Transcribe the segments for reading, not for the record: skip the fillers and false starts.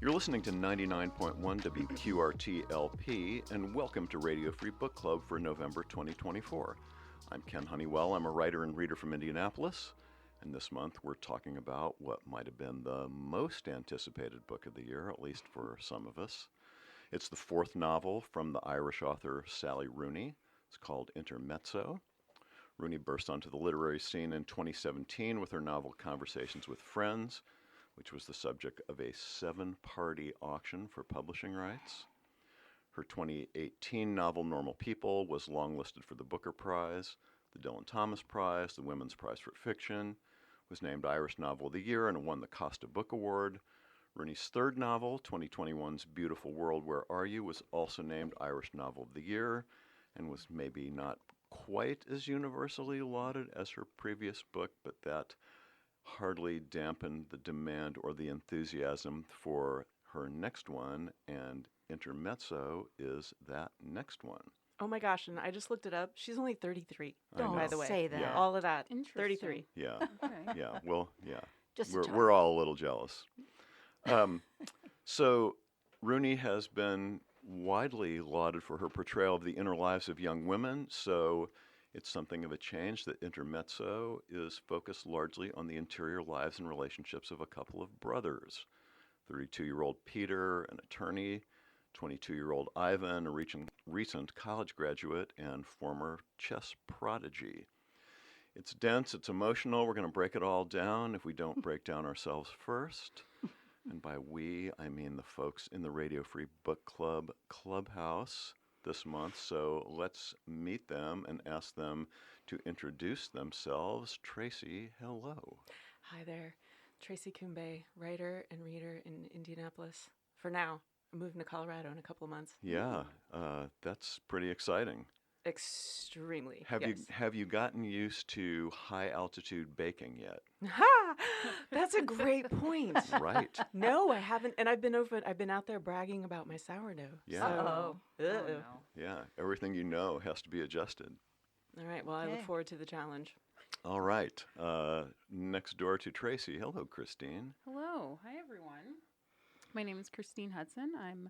You're listening to 99.1 WQRT LP, and welcome to Radio Free Book Club for November 2024. I'm Ken Honeywell. I'm a writer and reader from Indianapolis, and this month we're talking about what might have been the most anticipated book of the year, at least for some of us. It's the fourth novel from the Irish author Sally Rooney. It's called Intermezzo. Rooney burst onto the literary scene in 2017 with her novel Conversations with Friends, which was the subject of a 7-party auction for publishing rights. Her 2018 novel Normal People was longlisted for the Booker Prize, the Dylan Thomas Prize, the Women's Prize for Fiction, was named Irish Novel of the Year and won the Costa Book Award. Rooney's third novel, 2021's Beautiful World, Where Are You?, was also named Irish Novel of the Year and was maybe not quite as universally lauded as her previous book, but that hardly dampened the demand or the enthusiasm for her next one, and Intermezzo is that next one. Oh my gosh, and I just looked it up. She's only 33. Don't by the way. say that. Yeah. All of that. Interesting. 33. Yeah, Okay. yeah, well, yeah. Just We're all a little jealous. So Rooney has been widely lauded for her portrayal of the inner lives of young women, so it's something of a change that Intermezzo is focused largely on the interior lives and relationships of a couple of brothers. 32-year-old Peter, an attorney, 22-year-old Ivan, a recent college graduate, and former chess prodigy. It's dense, it's emotional. We're going to break it all down if we don't break down ourselves first. And by we, I mean the folks in the Radio Free Book Club Clubhouse this month. So let's meet them and ask them to introduce themselves. Traci, hello. Hi there. Traci Cumbay, writer and reader in Indianapolis. For now. I'm moving to Colorado in a couple of months. Yeah, that's pretty exciting. Extremely. Have you gotten used to high altitude baking yet? Ha! That's a great point. Right. No, I haven't, and I've been out there bragging about my sourdough. Yeah. So, Oh, no. Yeah, everything you know has to be adjusted. All right. Well, I look forward to the challenge. All right. Next door to Traci. Hello, Christine. Hello. Hi, everyone. My name is Christine Hudson. I'm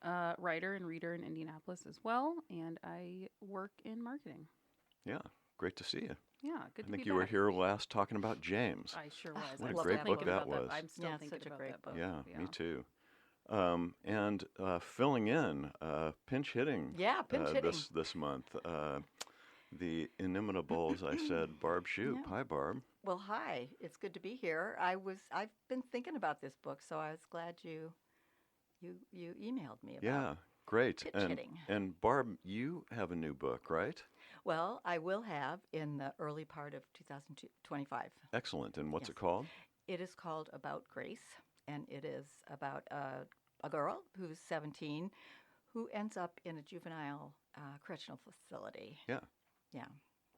a writer and reader in Indianapolis as well, and I work in marketing. Yeah, great to see you. Yeah, good to I think be you were back. here last talking about James. I sure was. What I'm a still great book thinking that about was. I'm still Yeah, thinking such a about great that book. book. Yeah, me too. And filling in, pinch hitting. Yeah, pinch hitting. This month. The inimitable, as I said, Barb Shoup. Yeah. Hi, Barb. Well, hi. It's good to be here. I've been thinking about this book, so I was glad you emailed me about Yeah, great. pitch And hitting. and Barb, you have a new book, right? Well, I will have in the early part of 2025. Excellent. And what's Yes. it called? It is called About Grace, and it is about a girl who's 17 who ends up in a juvenile correctional facility. Yeah. Yeah.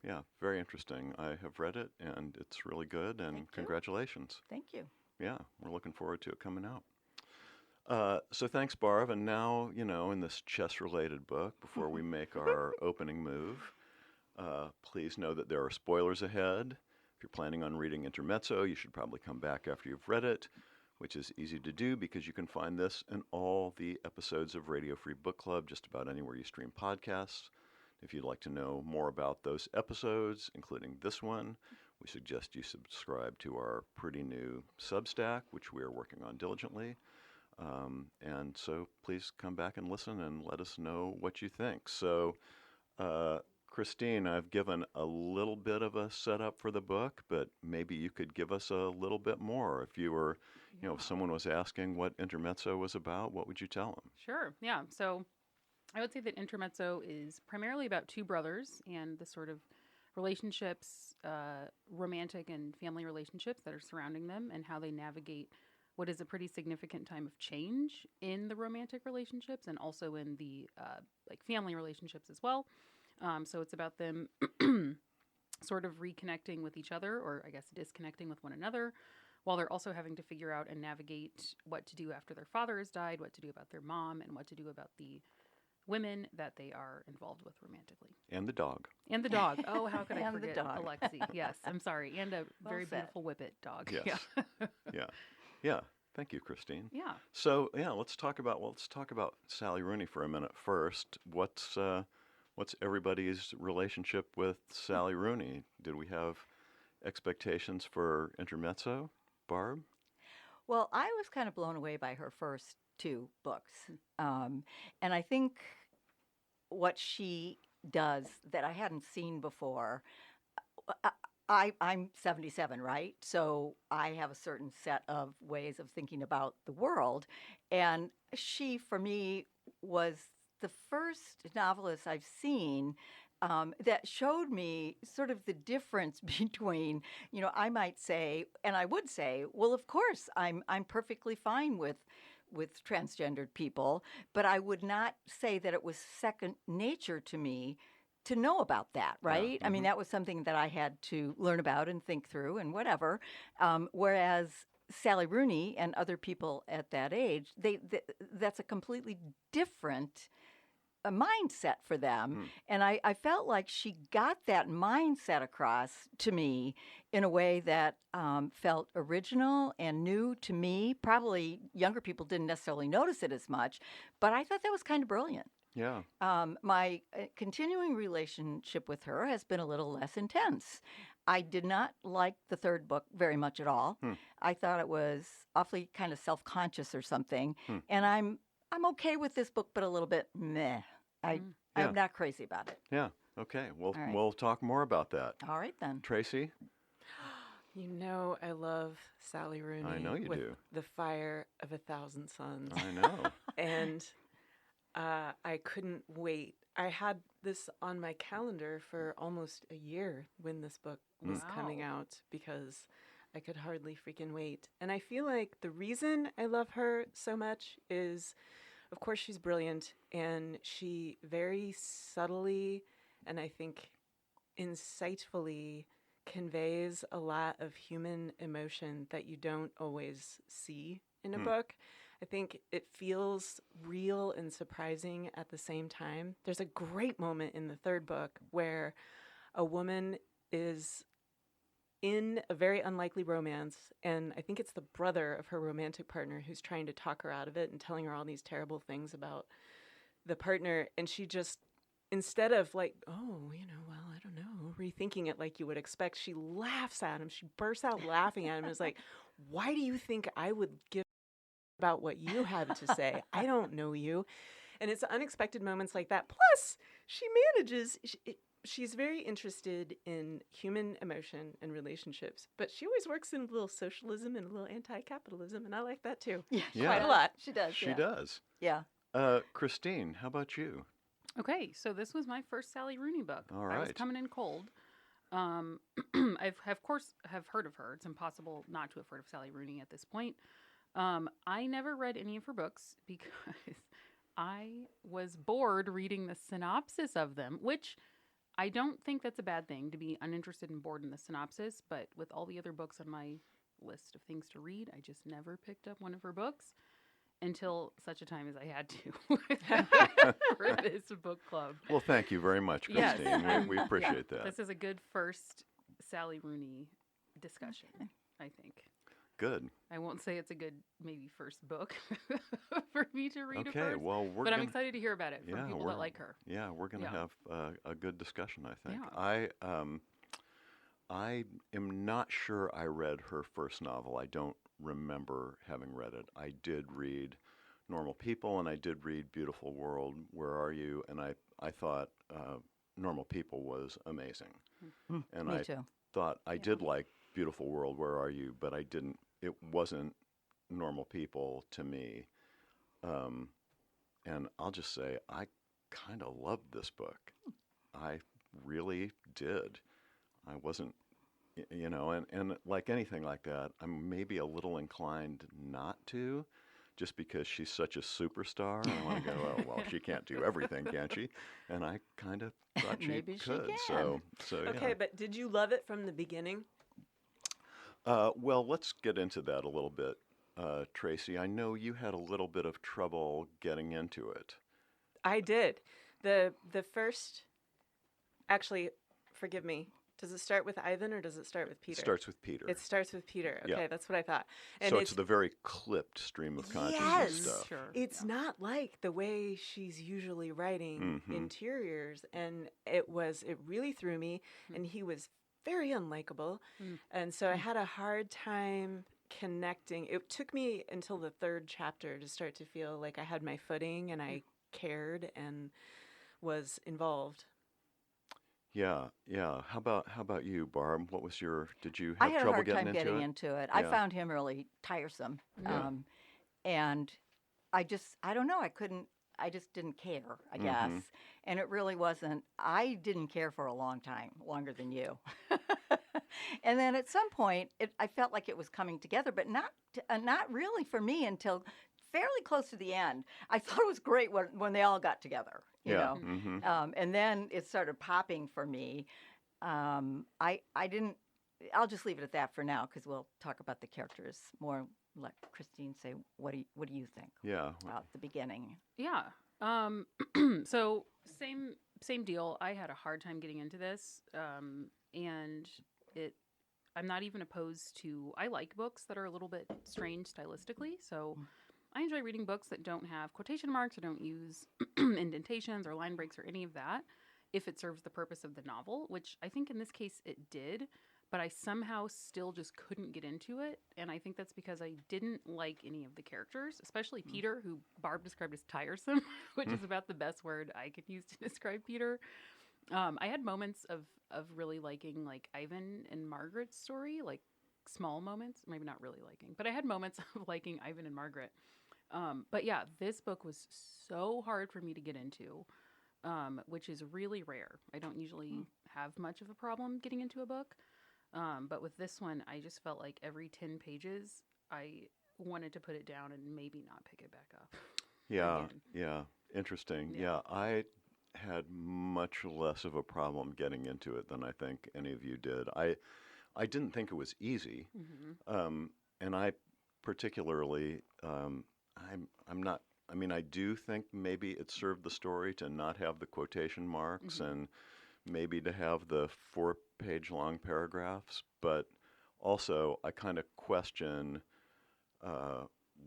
Yeah, very interesting. I have read it, and it's really good, and Thank you. congratulations. Thank you. Yeah, we're looking forward to it coming out. So thanks, Barb. And now, in this chess-related book, before we make our opening move, please know that there are spoilers ahead. If you're planning on reading Intermezzo, you should probably come back after you've read it, which is easy to do because you can find this and all the episodes of Radio Free Book Club just about anywhere you stream podcasts. If you'd like to know more about those episodes, including this one, we suggest you subscribe to our pretty new Substack, which we are working on diligently. And so please come back and listen and let us know what you think. So, Christine, I've given a little bit of a setup for the book, but maybe you could give us a little bit more. If you were, if someone was asking what Intermezzo was about, what would you tell them? Sure, yeah. So I would say that Intermezzo is primarily about two brothers and the sort of relationships, romantic and family relationships that are surrounding them and how they navigate what is a pretty significant time of change in the romantic relationships and also in the family relationships as well. So it's about them sort of reconnecting with each other, or I guess disconnecting with one another, while they're also having to figure out and navigate what to do after their father has died, what to do about their mom, and what to do about the women that they are involved with romantically. And the dog. And the dog. Oh, how could I And the forget dog. Alexi? Yes, I'm sorry. And a Well very said. beautiful whippet dog. Yes. Yeah. Yeah. Thank you, Christine. Yeah. So yeah, let's talk about Sally Rooney for a minute first. What's everybody's relationship with Sally Rooney? Did we have expectations for Intermezzo, Barb? Well, I was kind of blown away by her first two books. And I think what she does that I hadn't seen before, I'm 77, right? So I have a certain set of ways of thinking about the world. And she, for me, was the first novelist I've seen that showed me sort of the difference between, I might say, and I would say, well, of course, I'm perfectly fine with transgendered people, but I would not say that it was second nature to me to know about that, right? Yeah. I mean, that was something that I had to learn about and think through and whatever. Whereas Sally Rooney and other people at that age, that's a completely different a mindset for them. And I felt like she got that mindset across to me in a way that felt original and new to me. Probably younger people didn't necessarily notice it as much, but I thought that was kind of brilliant. Yeah. My continuing relationship with her has been a little less intense. I did not like the third book very much at all. I thought it was awfully kind of self-conscious or something. And I'm okay with this book, but a little bit meh. I'm not crazy about it. Yeah. Okay. Well, All right. we'll talk more about that. All right, then. Tracy? I love Sally Rooney. I know you with do. The Fire of 1,000 Suns. I know. And I couldn't wait. I had this on my calendar for almost a year when this book was coming out because I could hardly freaking wait. And I feel like the reason I love her so much is, of course, she's brilliant, and she very subtly and I think insightfully conveys a lot of human emotion that you don't always see in a book. I think it feels real and surprising at the same time. There's a great moment in the third book where a woman is in a very unlikely romance, and I think it's the brother of her romantic partner who's trying to talk her out of it and telling her all these terrible things about the partner, and she just, instead of like, oh, well, I don't know, rethinking it like you would expect, she laughs at him. She bursts out laughing at him and is like, why do you think I would give about what you have to say? I don't know you. And it's unexpected moments like that. Plus, she manages, she's very interested in human emotion and relationships, but she always works in a little socialism and a little anti-capitalism, and I like that too. Yeah, Quite a lot. She does. She does. Yeah. Christine, how about you? Okay, so this was my first Sally Rooney book. All I was right. coming in cold. Of course, have heard of her. It's impossible not to have heard of Sally Rooney at this point. I never read any of her books because I was bored reading the synopsis of them, which I don't think that's a bad thing, to be uninterested and bored in the synopsis, but with all the other books on my list of things to read, I just never picked up one of her books until such a time as I had to for this book club. Well, thank you very much, Yes. Christine. We appreciate that. This is a good first Sally Rooney discussion, I think. Good. I won't say it's a good, maybe first book for me to read Okay, first, well, but I'm excited to hear about it from people that like her. Yeah, we're going to Yeah. have a good discussion, I think. Yeah. I am not sure I read her first novel. I don't remember having read it. I did read Normal People, and I did read Beautiful World, Where Are You? And I thought Normal People was amazing. And Me I too. thought I did like Beautiful World, Where Are You? But I didn't, it wasn't Normal People to me. And I'll just say, I kind of loved this book. I really did. I wasn't, and like anything like that, I'm maybe a little inclined not to, just because she's such a superstar. I want to go, oh, well, she can't do everything, can she? And I kind of thought she Maybe she could. can. So Okay, yeah. but did you love it from the beginning? Well, let's get into that a little bit. Tracy, I know you had a little bit of trouble getting into it. I did. The first, actually, forgive me, Does it start with Ivan or does it start with Peter? It starts with Peter. It starts with Peter. Okay, Yeah. that's what I thought. And So it's the very clipped stream of consciousness Yes. stuff. Sure. It's not like the way she's usually writing interiors, and it really threw me, and he was very unlikable, and so I had a hard time connecting. It took me until the third chapter to start to feel like I had my footing and I cared and was involved. Yeah, yeah. How about you, Barb? What was your? Did you I have had a trouble hard getting time into getting it? into it. I Yeah. found him really tiresome. Yeah. And I don't know, I just didn't care, I guess. And it really wasn't, I didn't care for a long time, longer than you. And then at some point, I felt like it was coming together, but not really for me until fairly close to the end. I thought it was great when they all got together, you Yeah. know. And then it started popping for me. I didn't. I'll just leave it at that for now because we'll talk about the characters more. Let Christine say what do you think Yeah. about the beginning? Yeah. So same deal. I had a hard time getting into this, and I'm not even opposed to. I like books that are a little bit strange stylistically. So I enjoy reading books that don't have quotation marks or don't use indentations or line breaks or any of that, if it serves the purpose of the novel, which I think in this case it did. But I somehow still just couldn't get into it. And I think that's because I didn't like any of the characters, especially Peter, who Barb described as tiresome, which is about the best word I could use to describe Peter. I had moments of really liking like Ivan and Margaret's story, like small moments, maybe not really liking, but I had moments of liking Ivan and Margaret. But yeah, this book was so hard for me to get into, which is really rare. I don't usually have much of a problem getting into a book. But with this one, I just felt like every 10 pages, I wanted to put it down and maybe not pick it back up. Yeah. again. Yeah. Interesting. Yeah. Yeah. I had much less of a problem getting into it than I think any of you did. I didn't think it was easy, and I particularly I'm not. I mean, I do think maybe it served the story to not have the quotation marks and maybe to have the 4-page long paragraphs, but also I kind of question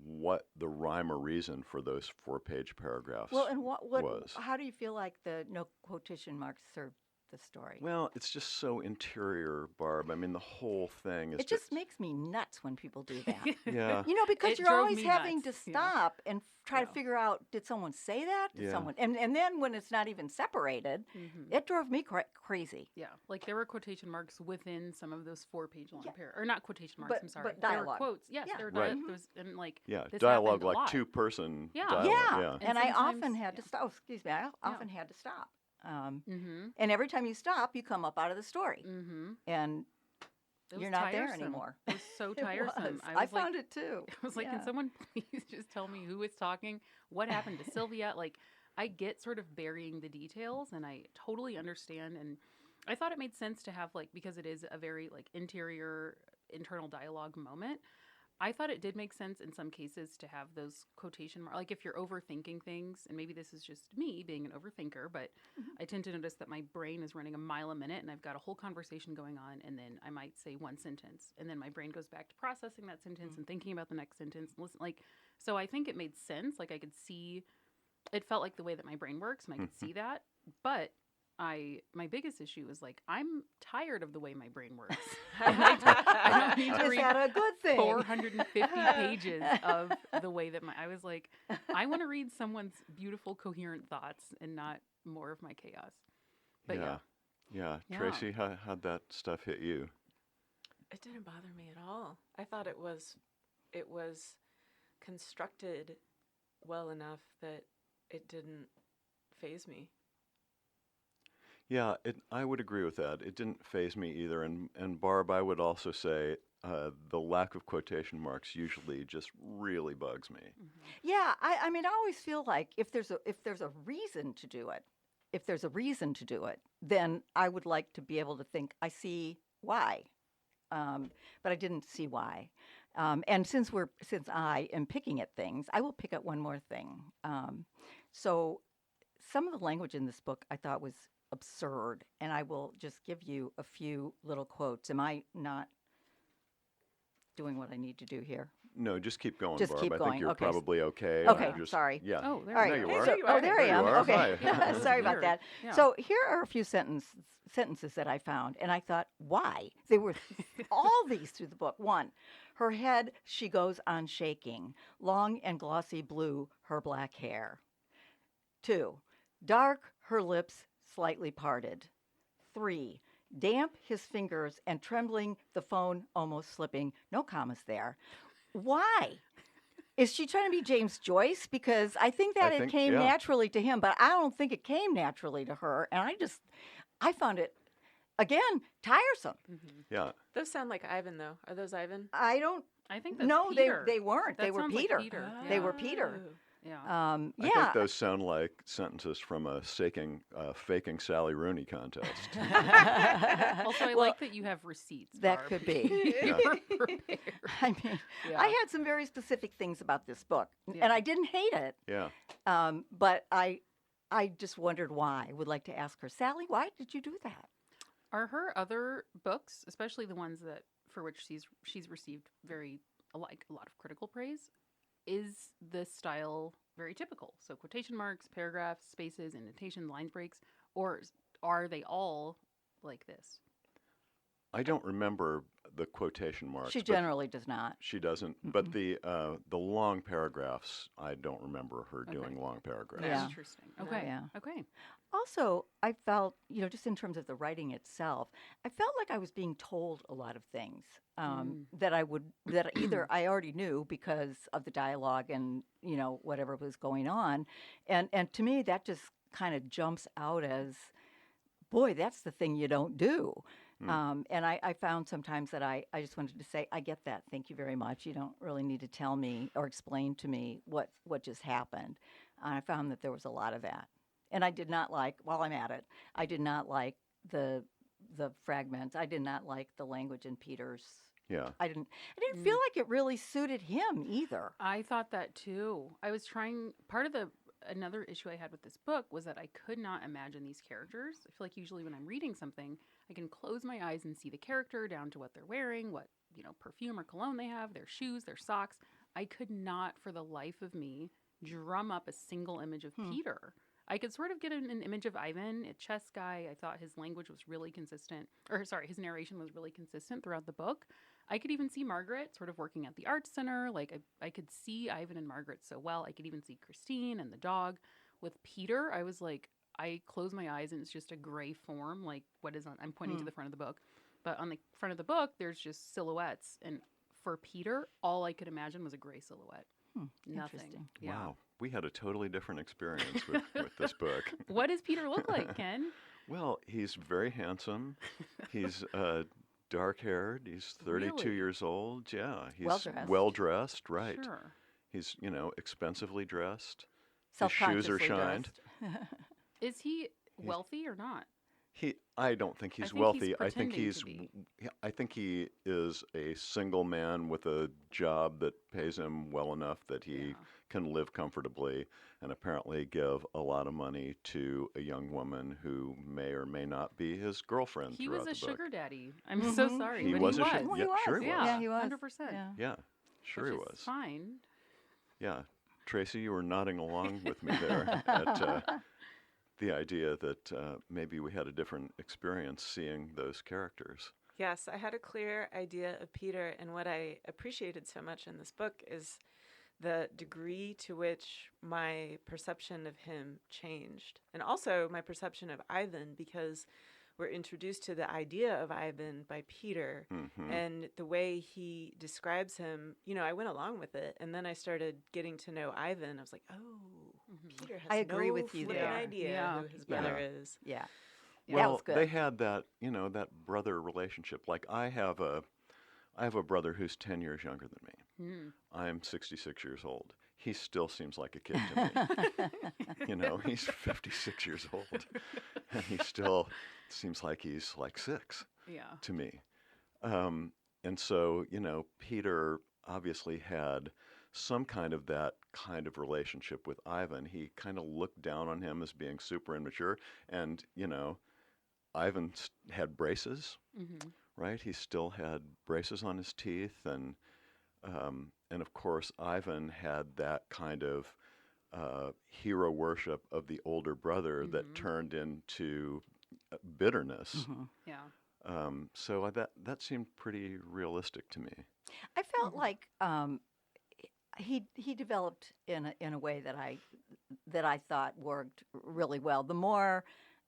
what the rhyme or reason for those 4-page paragraphs Well, and was. how do you feel like the no quotation marks served the story? Well, it's just so interior, Barb. I mean, the whole thing is It just makes me nuts when people do that. yeah. You know, because It you're drove always me having nuts. to Yeah. stop and try to Yeah. figure out, did someone say that? Did Yeah. someone? And then when it's not even separated, it drove me crazy. Yeah, like there were quotation marks within some of those 4-page long Yeah. or not quotation marks. But- I'm sorry, but there were dialogue. quotes. Yes, Yeah. there were Right. those, and like Yeah, this dialogue happened a like lot. two-person Yeah. dialogue. Yeah. Yeah. And I often sometimes- had to stop. Oh, excuse me. I often had to stop. Mm-hmm. And every time you stop, you come up out of the story. Mm-hmm. And It you're was not there tiresome. anymore. It was so It tiresome. was. I I was like, found it too. I was like, Yeah. can someone please just tell me who is talking? What happened to Sylvia? Like, I get sort of burying the details, and I totally understand. And I thought it made sense to have like, because it is a very like internal dialogue moment. I thought it did make sense in some cases to have those quotation marks. Like if you're overthinking things, and maybe this is just me being an overthinker, but I tend to notice that my brain is running a mile a minute and I've got a whole conversation going on, and then I might say one sentence, and then my brain goes back to processing that sentence and thinking about the next sentence. Listen, like, so I think it made sense. Like I could see, it felt like the way that my brain works, and I could see that. But my biggest issue is like, I'm tired of the way my brain works. I don't need to Is read that a good thing? 450 pages of the way that I was like, I want to read someone's beautiful, coherent thoughts and not more of my chaos. But yeah. Yeah. Yeah. Tracy, how'd that stuff hit you? It didn't bother me at all. I thought it was constructed well enough that it didn't faze me. Yeah, I would agree with that. It didn't faze me either. And Barb, I would also say the lack of quotation marks usually just really bugs me. Yeah, I mean, I always feel like if there's a reason to do it, then I would like to be able to think, I see why, but I didn't see why. And since I am picking at things, I will pick at one more thing. So some of the language in this book I thought was absurd. And I will just give you a few little quotes. Am I not doing what I need to do here? No, just keep going, Just Barb. keep I think going. you're Okay. probably okay. Okay, Just, sorry. Yeah. Oh, there All we right. you go. are. There you Oh, are. there I There am. you are. Okay. Hi. Sorry about Weird. that. Yeah. So here are a few sentences that I found, and I thought, why? They were all these through the book. One, her head, she goes on shaking, long and glossy blue, her black hair. 2, dark, her lips slightly parted. 3, damp, his fingers, and trembling, the phone almost slipping. No commas there. Why? Is she trying to be James Joyce? Because I think that it came naturally to him, but I don't think it came naturally to her. And I found it, again, tiresome. Yeah. Those sound like Ivan, though. Are those Ivan? I don't. I think that's No, Peter. they weren't. That They were sounds like Peter. Peter. They Yeah. were Peter. Yeah. I Yeah. think those sound like sentences from a faking Sally Rooney contest. Also, I Well, like that you have receipts. that Barb. could be. You were prepared. I mean, Yeah. I had some very specific things about this book, Yeah. and I didn't hate it. Yeah. But I just wondered why. I would like to ask her, Sally, why did you do that? Are her other books, especially the ones that for which she's received a lot of critical praise, is this style very typical? So quotation marks, paragraphs, spaces, indentation, line breaks, or are they all like this? I don't remember the quotation marks. She but generally does not. She doesn't. But the long paragraphs, I don't remember her doing long paragraphs. Yeah. Interesting. Okay. Yeah. Okay. Also, I felt, just in terms of the writing itself, I felt like I was being told a lot of things that either I already knew because of the dialogue and, whatever was going on. And to me, that just kind of jumps out as, boy, that's the thing you don't do. And I found sometimes that I just wanted to say, I get that. Thank you very much. You don't really need to tell me or explain to me what just happened. And I found that there was a lot of that. And I did not like, while I'm at it, I did not like the fragments. I did not like the language in Peter's. Yeah. I didn't feel like it really suited him either. I thought that too. I was trying, another issue I had with this book was that I could not imagine these characters. I feel like usually when I'm reading something, I can close my eyes and see the character down to what they're wearing, what, perfume or cologne they have, their shoes, their socks. I could not, for the life of me, drum up a single image of Peter. I could sort of get an image of Ivan, a chess guy. I thought his language was really consistent, his narration was really consistent throughout the book. I could even see Margaret sort of working at the arts center. Like I could see Ivan and Margaret so well. I could even see Christine and the dog. With Peter, I was like, I close my eyes and it's just a gray form. Like what is on? I'm pointing to the front of the book, but on the front of the book, there's just silhouettes. And for Peter, all I could imagine was a gray silhouette. Nothing. Interesting. Yeah. Wow. We had a totally different experience with this book. What does Peter look like, Ken? Well, he's very handsome. He's dark-haired. He's 32 Really? years old. Yeah. He's Well-dressed. well-dressed, right. Sure. He's, expensively dressed. His shoes are Self-consciously shined. dressed. Is he wealthy or not? I don't think he's think wealthy. he's I think pretending he's to be. I think he is a single man with a job that pays him well enough that he can live comfortably and apparently give a lot of money to a young woman who may or may not be his girlfriend He throughout was a the book. sugar daddy. I'm so sorry, He but was he a was. sugar- Well, Yeah, sure he was. Yeah, he was. 100%. Yeah. Yeah, sure Which he is was. fine. Yeah, Tracy, you were nodding along with me there at the idea that maybe we had a different experience seeing those characters. Yes, I had a clear idea of Peter, and what I appreciated so much in this book is the degree to which my perception of him changed, and also my perception of Ivan, because we're introduced to the idea of Ivan by Peter, and the way he describes him, I went along with it, and then I started getting to know Ivan. I was like, Peter has I agree no with you flipping there. idea Yeah. who his brother is. Yeah. Well, that was good. they had that, that brother relationship. Like I have a brother who's 10 years younger than me. I'm 66 years old. He still seems like a kid to me. He's 56 years old, and he still seems like he's like 6 to me. And so, Peter obviously had some kind of that kind of relationship with Ivan. He kind of looked down on him as being super immature. And, Ivan had braces, Mm-hmm. right? He still had braces on his teeth. And of course, Ivan had that kind of hero worship of the older brother that turned into bitterness. Mm-hmm. Yeah. So that seemed pretty realistic to me. I felt like he developed in a way that I thought worked really well. The more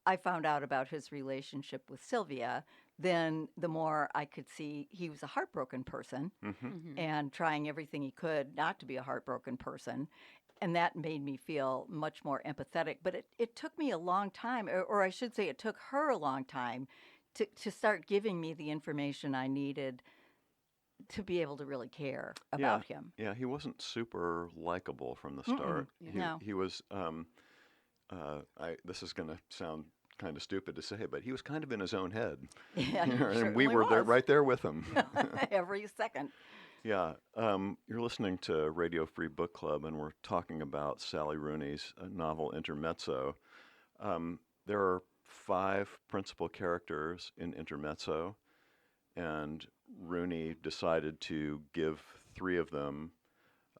I found out about his relationship with Sylvia, then the more I could see he was a heartbroken person Mm-hmm. and trying everything he could not to be a heartbroken person. And that made me feel much more empathetic. But it took me a long time, or I should say it took her a long time to start giving me the information I needed to be able to really care about him. Yeah, he wasn't super likable from the start. Yeah. No. He was. This is going to sound kind of stupid to say, but he was kind of in his own head. Yeah, he And we certainly were there, was. right there with him. Every second. Yeah, you're listening to Radio Free Book Club, and we're talking about Sally Rooney's novel Intermezzo. There are 5 principal characters in Intermezzo, and Rooney decided to give 3 of them,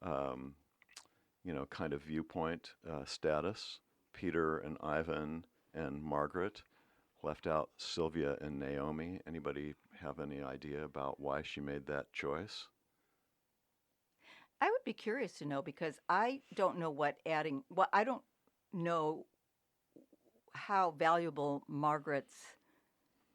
kind of viewpoint status. Peter and Ivan and Margaret, left out Sylvia and Naomi. Anybody have any idea about why she made that choice? I would be curious to know because I don't know I don't know how valuable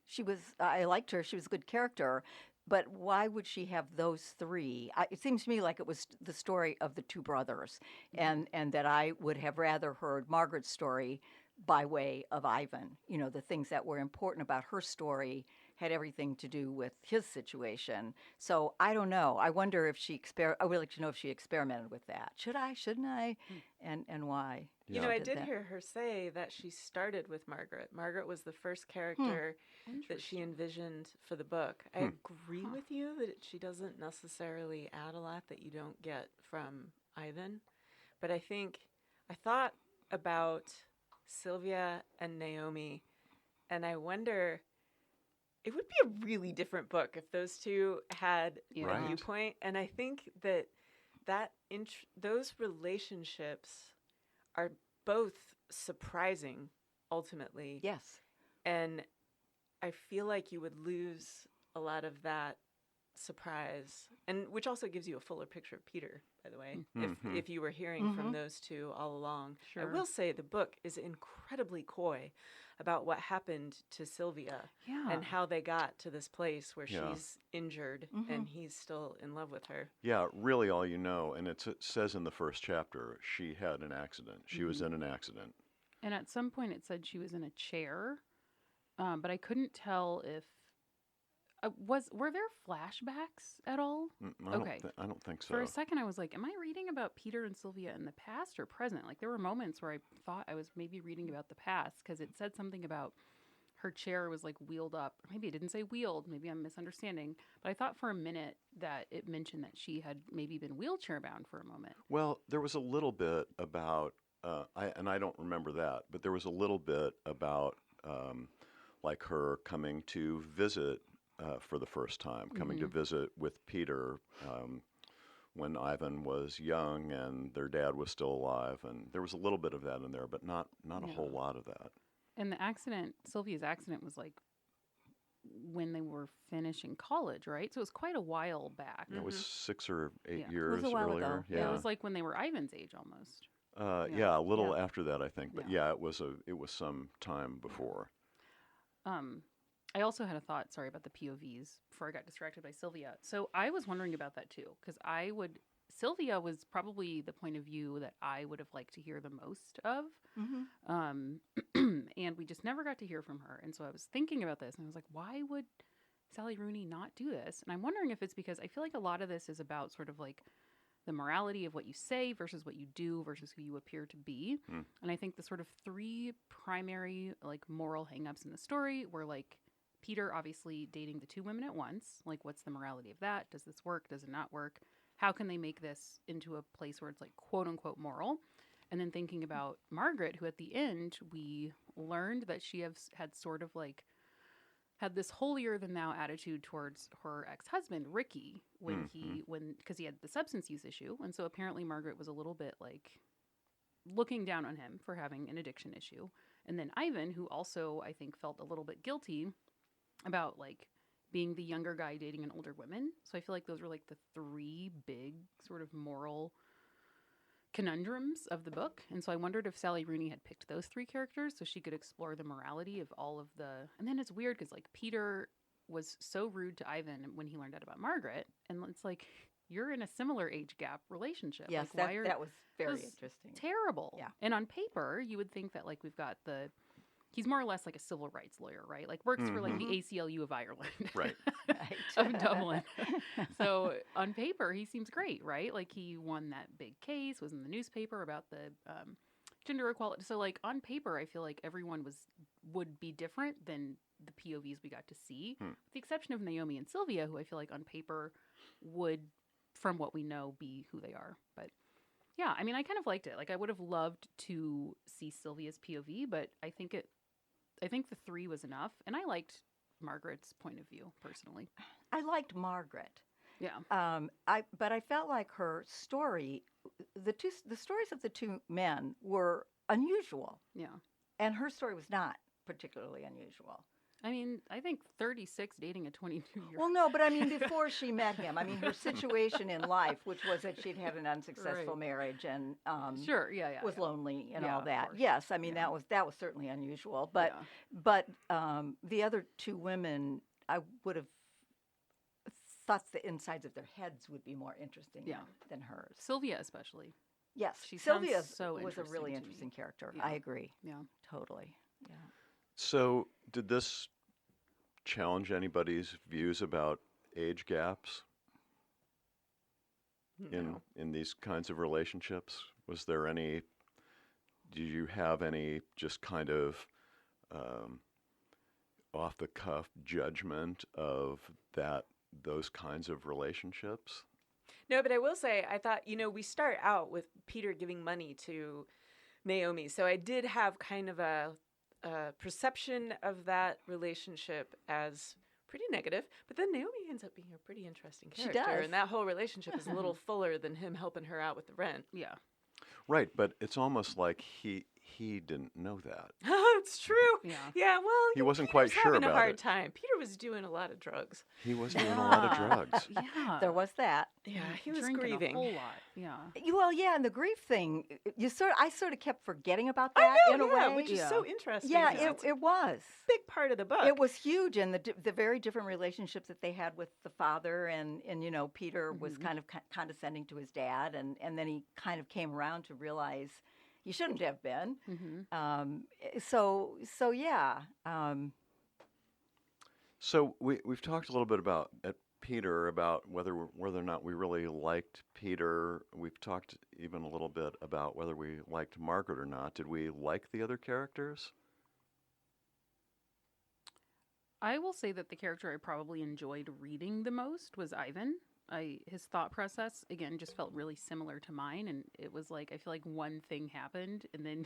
she was. I liked her. She was a good character. But why would she have those 3? It seems to me like it was the story of the 2 brothers, and that I would have rather heard Margaret's story by way of Ivan. The things that were important about her story had everything to do with his situation. So I don't know. I wonder if I would like to know if she experimented with that. Should I? Shouldn't I? And why? Yeah. I did did that. hear her say that she started with Margaret. Margaret was the first character that she envisioned for the book. I agree with you that she doesn't necessarily add a lot that you don't get from Ivan. But I thought about Sylvia and Naomi, and I wonder, it would be a really different book if those 2 had Yeah. a Right. viewpoint. And I think those relationships are both surprising ultimately. Yes. And I feel like you would lose a lot of that surprise, and which also gives you a fuller picture of Peter, by the way, if you were hearing from those 2 all along. I Sure. will say the book is incredibly coy about what happened to Sylvia Yeah. and how they got to this place where Yeah. she's injured and he's still in love with her. Yeah, really all you know, and it says in the first chapter, she had an accident. She was in an accident. And at some point it said she was in a chair, but I couldn't tell if were there flashbacks at all? Okay. I don't think so. For a second, I was like, "Am I reading about Peter and Sylvia in the past or present?" Like there were moments where I thought I was maybe reading about the past because it said something about her chair was like wheeled up. Or maybe it didn't say wheeled. Maybe I'm misunderstanding. But I thought for a minute that it mentioned that she had maybe been wheelchair bound for a moment. Well, there was a little bit about, I don't remember that, but there was a little bit about like her coming to visit for the first time, coming to visit with Peter when Ivan was young and their dad was still alive, and there was a little bit of that in there, but not a whole lot of that. And the accident, Sylvia's accident, was like when they were finishing college, right? So it was quite a while back. It was 6 or 8 Yeah. years It was a while earlier. ago. Yeah, It was like when they were Ivan's age almost. yeah, a little Yeah. after that, I think. But Yeah. yeah, it was some time before. I also had a thought, sorry, about the POVs before I got distracted by Sylvia. So I was wondering about that too, because Sylvia was probably the point of view that I would have liked to hear the most of. And we just never got to hear from her. And so I was thinking about this and I was like, why would Sally Rooney not do this? And I'm wondering if it's because I feel like a lot of this is about sort of like the morality of what you say versus what you do versus who you appear to be. And I think the sort of 3 primary like moral hangups in the story were like Peter obviously dating the 2 women at once. Like, what's the morality of that? Does this work? Does it not work? how can they make this into a place where it's like quote unquote moral? And then thinking about Margaret, who at the end we learned that she had sort of like had this holier than thou attitude towards her ex-husband Ricky because he had the substance use issue, and so apparently Margaret was a little bit like looking down on him for having an addiction issue. And then Ivan, who also I think felt a little bit guilty about like being the younger guy dating an older woman. So I feel like those were like the three big sort of moral conundrums of the book. And so I wondered if Sally Rooney had picked those three characters so she could explore the morality of all of the... And then it's weird because like Peter was so rude to Ivan when he learned out about Margaret. And it's like, you're in a similar age gap relationship. Yes, like, that was very interesting. Terrible. Yeah. And on paper, you would think that like we've got he's more or less like a civil rights lawyer, right? Like works for like the ACLU of Ireland. Right. Of Dublin. So on paper, he seems great, right? Like he won that big case, was in the newspaper about the gender equality. So like on paper, I feel like everyone would be different than the POVs we got to see, with the exception of Naomi and Sylvia, who I feel like on paper would, from what we know, be who they are. But yeah, I mean, I kind of liked it. Like I would have loved to see Sylvia's POV, but I think the three was enough, and I liked Margaret's point of view personally. I liked Margaret. Yeah. But I felt like her story, the stories of the two men were unusual. Yeah. And her story was not particularly unusual. I mean, I think 36 dating a 22-year-old. Well, no, but I mean, before she met him, I mean, her situation in life, which was that she'd had an unsuccessful marriage and sure, was lonely and Yeah, all of that. course. Yes, I mean that was certainly unusual. But the other two women, I would have thought the insides of their heads would be more interesting than hers. Sylvia especially. Yes, She Sylvia sounds so was a really interesting to interesting me. character. Yeah. I agree. Yeah. Totally. Yeah. So, did this challenge anybody's views about age gaps No. in these kinds of relationships? Was there any? Do you have any just kind of off the cuff judgment of those kinds of relationships? No, but I will say, I thought, we start out with Peter giving money to Naomi. So I did have kind of a perception of that relationship as pretty negative. But then Naomi ends up being a pretty interesting She character. does. And that whole relationship is a little fuller than him helping her out with the rent. Yeah. Right, but it's almost like he didn't know that. It's true. Yeah. Yeah, well, He wasn't Peter's quite sure having about a hard it. time. Peter was doing a lot of drugs. He was doing a lot of drugs. Yeah. There was that. Yeah, he was Drinking grieving. a whole lot. Yeah. Well, yeah, and the grief thing, I sort of kept forgetting about I that know, in a yeah, way. which is Yeah. so interesting. Yeah, 'cause it's a it was. big part of the book. It was huge, and the very different relationships that they had with the father, and Peter was kind of condescending to his dad, and then he kind of came around to realize he shouldn't have been. Mm-hmm. So yeah. So we've talked a little bit about Peter, about whether or not we really liked Peter. We've talked even a little bit about whether we liked Margaret or not. Did we like the other characters? I will say that the character I probably enjoyed reading the most was Ivan. His thought process, again, just felt really similar to mine. And it was like, I feel like one thing happened and then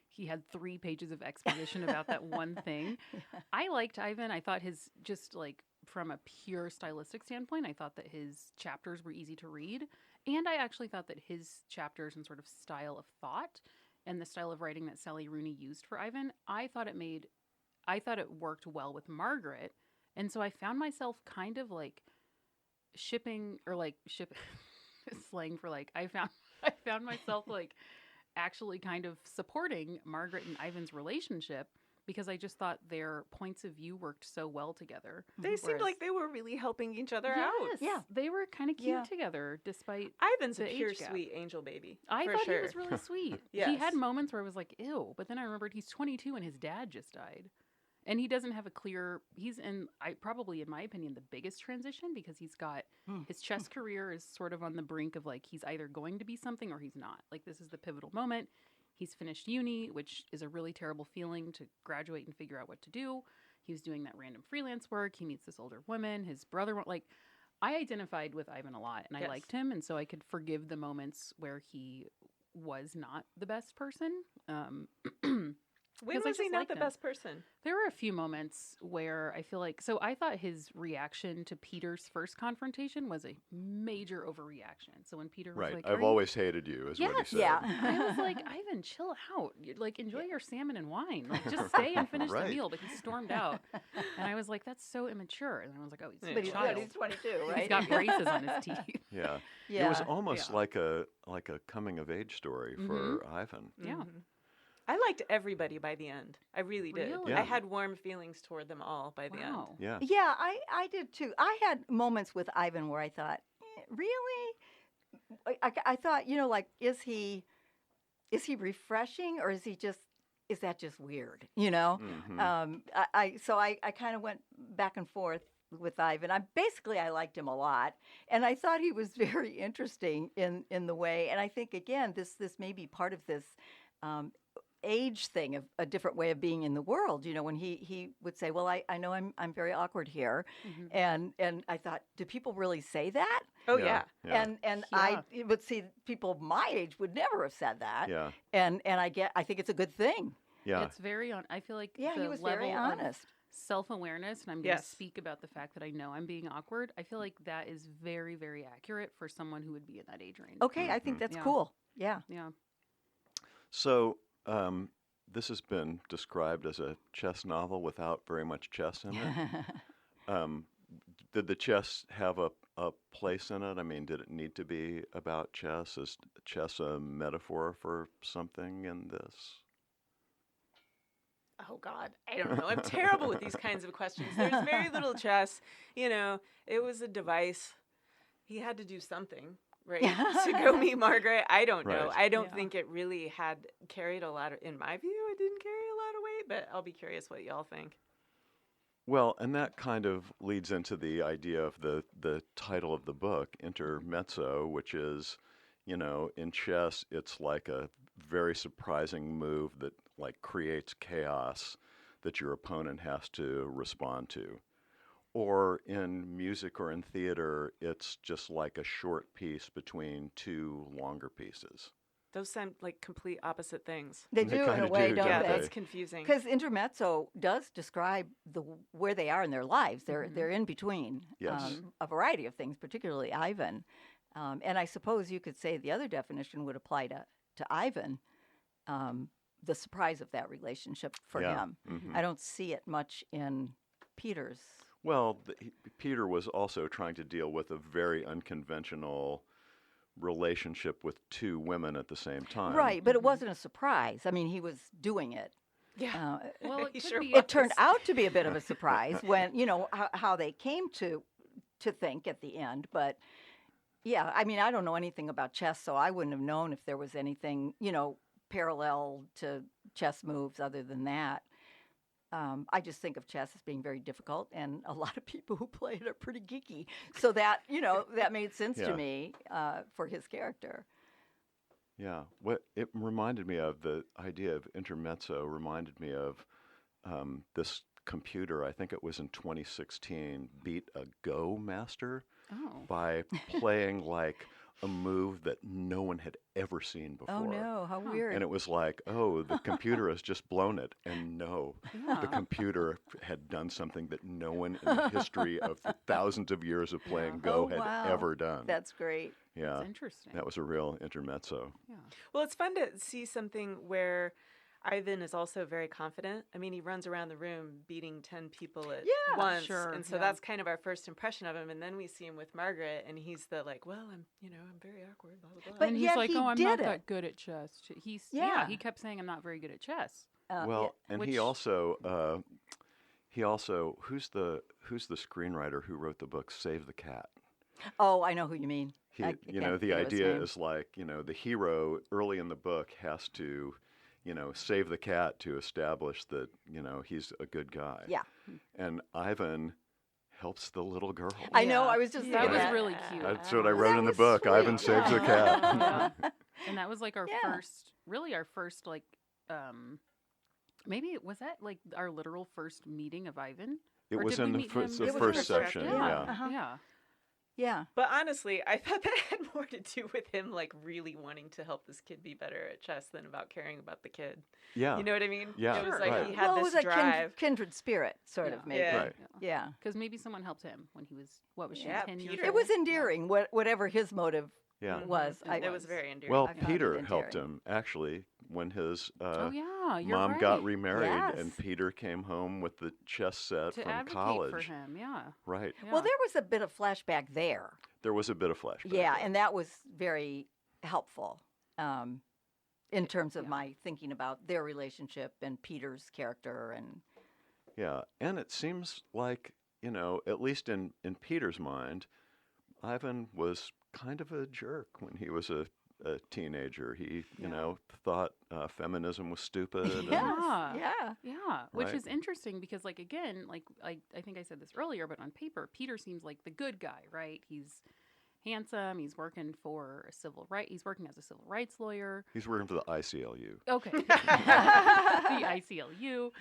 he had 3 pages of exposition about that one thing. I liked Ivan. I thought just like from a pure stylistic standpoint, I thought that his chapters were easy to read. And I actually thought that his chapters and sort of style of thought and the style of writing that Sally Rooney used for Ivan, I thought it worked well with Margaret. And so I found myself kind of like shipping slang for like, I found myself like actually kind of supporting Margaret and Ivan's relationship because I just thought their points of view worked so well together. They seemed like they were really helping each other out. Yeah. They were kind of cute Yeah. together despite Ivan's a the pure age gap. sweet angel baby. I for thought sure. he was really sweet. He Yes. had moments where I was like, ew, but then I remembered he's 22 and his dad just died. And he doesn't have he's in, probably in my opinion, the biggest transition because he's got, his chess career is sort of on the brink of like, he's either going to be something or he's not. Like this is the pivotal moment. He's finished uni, which is a really terrible feeling to graduate and figure out what to do. He was doing that random freelance work. He meets this older woman. His brother, like, I identified with Ivan a lot, and I Yes. liked him, and so I could forgive the moments where he was not the best person. When Because I was he just not liked the him. best person? There were a few moments where I feel like, so I thought his reaction to Peter's first confrontation was a major overreaction. So when Peter was Right. like, I've "Are you-" always hated you, is what he Yes. said. Yeah. I was like, Ivan, chill out. Like, enjoy your salmon and wine. Like, just stay and finish Right. the meal. But he stormed out. And I was like, that's so immature. And I was like, oh, he's Yeah. But a he's, child. he's 22, right? He's got braces on his teeth. Yeah. Yeah. It was almost Yeah. like a coming of age story for Ivan. Yeah. Mhm. I liked everybody by the end. I really did. Really? Yeah. I had warm feelings toward them all by the end. Wow. Yeah. Yeah, I did too. I had moments with Ivan where I thought, really? I thought, like, is he refreshing, or is that just weird? Mhm. I kind of went back and forth with Ivan. I liked him a lot, and I thought he was very interesting in the way. And I think again, this may be part of this. Age thing of a different way of being in the world, when he would say, well, I know I'm very awkward here, Mhm. and I thought, do people really say that? Oh yeah. Yeah. And Yeah. I would see people my age would never have said that. Yeah. And I think it's a good thing. Yeah. It's very on. I feel like Yeah, the he was level very of honest. self-awareness, and I'm going to Yes. speak about the fact that I know I'm being awkward. I feel like that is very, very accurate for someone who would be in that age range. Okay, I think that's Yeah. cool. Yeah. Yeah. So, this has been described as a chess novel without very much chess in it. Did the chess have a place in it? I mean, did it need to be about chess? Is chess a metaphor for something in this? Oh God, I don't know. I'm terrible with these kinds of questions. There's very little chess. It was a device. He had to do something, right, to go meet Margaret. I don't know. Right. I don't Yeah. think it really had carried a lot of, in my view, it didn't carry a lot of weight, but I'll be curious what y'all think. Well, and that kind of leads into the idea of the title of the book, Intermezzo, which is, in chess, it's like a very surprising move that like creates chaos that your opponent has to respond to. Or in music or in theater, it's just like a short piece between two longer pieces. Those sound like complete opposite things. They They do in a kinda way, do, don't Yeah, don't they? that's confusing. Because Intermezzo does describe where they are in their lives. They're in between Yes. a variety of things, particularly Ivan. And I suppose you could say the other definition would apply to Ivan, the surprise of that relationship for Yeah. him. Mhm. I don't see it much in Peter's. Well, Peter was also trying to deal with a very unconventional relationship with two women at the same time. Right, but it wasn't a surprise. I mean, he was doing it. Yeah. Well, it He could sure be. It turned out to be a bit of a surprise when, how they came to think at the end. But yeah, I mean, I don't know anything about chess, so I wouldn't have known if there was anything, parallel to chess moves other than that. I just think of chess as being very difficult, and a lot of people who play it are pretty geeky. So that, that made sense Yeah. to me for his character. Yeah. What it reminded me of, the idea of intermezzo reminded me of this computer, I think it was in 2016, beat a Go master Oh. by playing like a move that no one had ever seen before. Oh, no, how weird. And it was like, oh, the computer has just blown it. And no, the Yeah. computer had done something that no one in the history of the thousands of years of playing Go Oh, had wow. ever done. That's great. Yeah, That's interesting. that was a real intermezzo. Yeah. Well, it's fun to see something where Ivan is also very confident. I mean, he runs around the room beating 10 people at Yeah, once. sure, And so yeah. that's kind of our first impression of him. And then we see him with Margaret, and he's the like, well, I'm very awkward, blah, blah, blah. But and he's yet like, he "Oh, I'm did not it. that good at chess." Yeah. He kept saying, "I'm not very good at chess." Well, and Which- he also who's the screenwriter who wrote the book Save the Cat? Oh, I know who you mean. He, I the can't think of his idea name. is like, the hero early in the book has to, save the cat to establish that, he's a good guy. Yeah. And Ivan helps the little girl. I know. Yeah. I was just That thinking was that. really cute. That's what I That wrote in the was book. sweet. Ivan saves the cat. Yeah. And that was like our Yeah. first like maybe was that like our literal first meeting of Ivan? It Or was did we in the meet him- first, It was in first the section. first, Yeah. Uh-huh. Yeah. Yeah. But honestly, I thought that had more to do with him like really wanting to help this kid be better at chess than about caring about the kid. Yeah. You know what I mean? Yeah, It was Sure, like right. he had Well, it this was a drive. kindred spirit, sort of, maybe. Yeah. Right. Yeah. Because maybe someone helped him when he was, what was she, Yeah, 10 years Peter. old? It was endearing, whatever his motive Yeah. was. It was very endearing. Well, I found it Peter helped endearing. him actually when his Oh, yeah, you're mom right. got remarried, Yes. and Peter came home with the chess set To from advocate college. for him, yeah. Right. Yeah. Well, there was a bit of flashback there. There was a bit of flashback. Yeah, there. and that was very helpful in terms of Yeah. my thinking about their relationship and Peter's character. And Yeah, and it seems like, at least in Peter's mind, Ivan was kind of a jerk when he was a teenager. He, thought feminism was stupid. and- Yeah. yeah. Yeah, which Right. is interesting because, like, again, like I think I said this earlier, but on paper, Peter seems like the good guy, right? He's handsome. He's working for He's working as a civil rights lawyer. He's working for the ICLU. Okay, the ICLU,